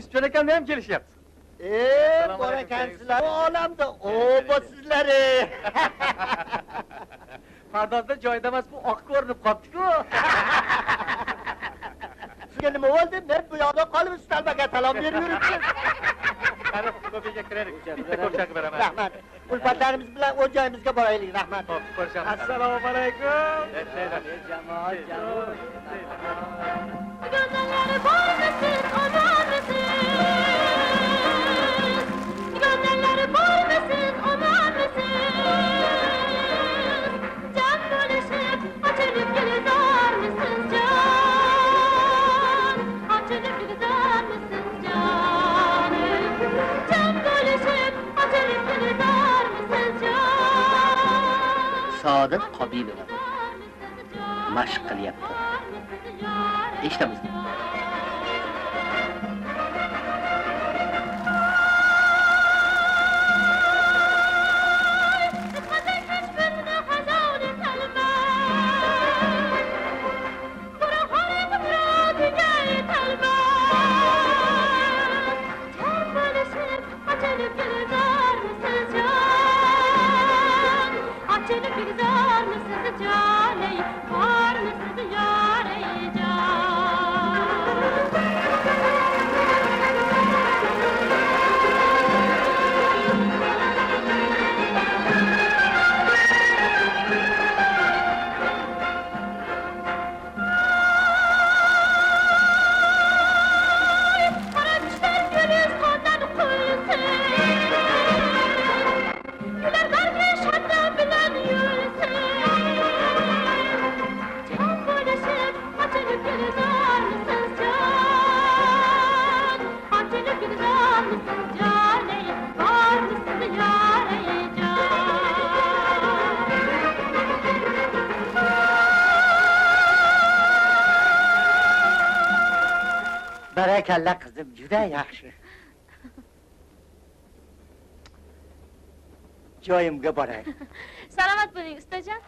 biz Çöneken'le hem gelişiyoruz. Bora kendisiler o alemde, oba sizleri! Pardon joy demez bu ak görünüp kaptık o. Sizge nima oldu? Ben bu yoqda qolib istalmaga salom beriyorum siz! Hadi ko'payga kiraylik, bitta ko'pchak beraman. Rahmat! Ulfatlarimiz bilan o'z joyimizga boraylik, rahmat! Hop, ko'rishamiz. Assalomu alaykum! Jamoat, jamoat. Gönderleri boymasın, aman mısın? Gönderleri boymasın, aman mısın? Can bölüşüp, açılıp gülüzar mısın can? Açılıp gülüzar mısın canım? Can bölüşüp, açılıp gülüzar mısın can? Saodat Qobilova mashq qilyapti. Eshitamiz. Barakalla qizim, juda yaxshi. Joyimga boray. Salomat bo'ling ustajon.